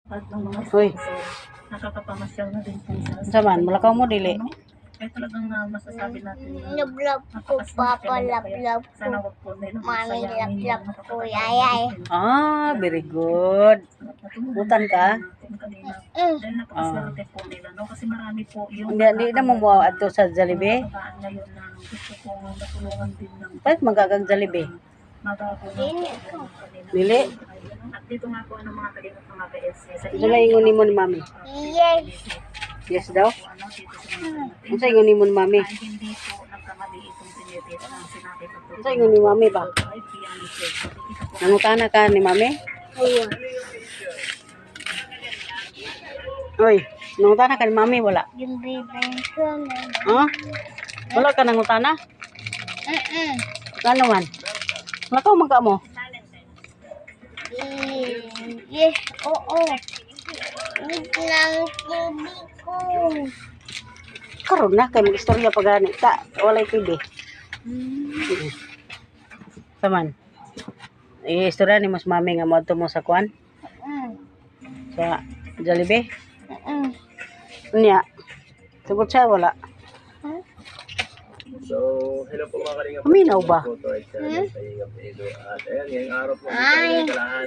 At ng mga Uy. sponsor, nakakapamasyal na din po siya. Saman, malakaw mo dili. Kaya talagang masasabi natin na Love ko, Papa, love sana ko. wag po nila Mami, magsayangin yung love ko, yayay. Ah, very good. Butan ka? Dahil napakaswerte po nila, no? Kasi marami po yung Hindi na mo mo ato sa Jollibee. kabataan ngayon na gusto kong matulungan din ng Bakit magagag Jollibee? mabago na Dili po ko. yung kanilang Dili? At dito nga po ang mga kalingap mga PSC sa Ano na ingon mo ni mami? Yes. Yes daw? ano dito sa mga Ano sa ingon mo ni mami? ay hindi po nagkamali itong tinitis ang sinabi ko po. Ano sa ingon ni mami ba? Ay, piano check. Nakikita po Nangutana ka ni mami? Ayun. Uy, nangutana ka ni mami wala? Yung bibensyon. Ha? Wala ka nangutana? Ano man? Malakaw magka mo? Yes, oo. Wait lang, baby ko. Karon na kay mag-istorya pa gani ta walay pwede. Saman. Istorya ni mas mami nga moadto mo sa kwan sa Jollibee. Unya. Tugod siya wala. So, hello po mga kalingap. Kuminaw ba? Photo at channel sa Ingap Edo. At ayan, ngayong araw po. Ay.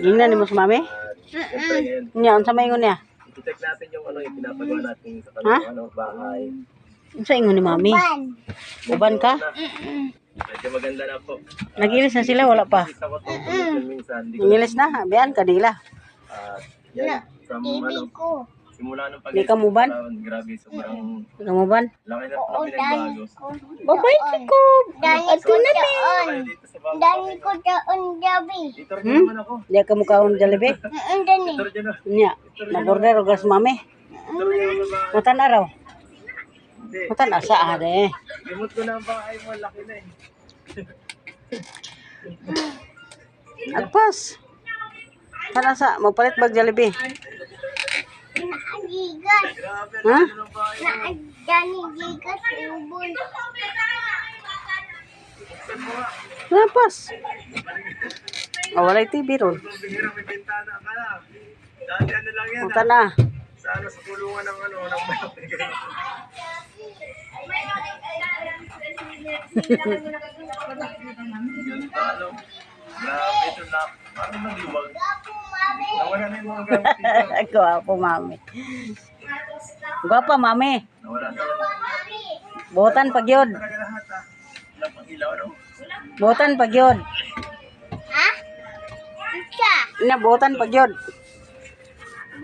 Gingnan ni mas mami? Siyempre ngayon, Unya unsa may ingon niya? i-check natin yung ano yung pinapagawa natin sa Ha? kanilang ano, bahay. Unsa ingon ni mami? Ban. Uban ka? Medyo maganda na po. Nagilis na sila wala pa. Isa ko to minsan. Hindi ko Nagilis na, biyan kanila. yan, from Baby ano, ko. simula nung Di ka muban? grabe, sobrang Kamuban? laki na Oo, pala dani pinagbago. ko. Babay ko. Dani ko doon. Kaya dito sa bago. Dani ko doon, Gabi. Dito rin naman ako. Di ka mukhaon Jollibee. Dani. Dito rin na. Unya, na-order og gas mami. Dito rin naman ba? Matan araw. Hindi. Matan asa ade. Limot ko na ang bahay mo, laki na eh. Agpas. Kana sa magpalit bag Jollibee. Naagigas. Grabe, Ha? ano ang bahay mo. Dani gigas ubon. Lapas. Oh, walay TV ron. Bihirang may bintana ka na. Dati ano lang yan. Matan na. Sa ano, sa kulungan ng ano, ng manok. Ganito, ano. Grabe ito na. Parang nagliwag. Nawala na yung mga gamit dito. Gwapo mami. Gwapa mami. Nawala na. Buotan pagyod. Talaga lahat ah. Wala pang ilaw, no? Buotan pagyod. Ha? Isa. Ina buotan pagyod.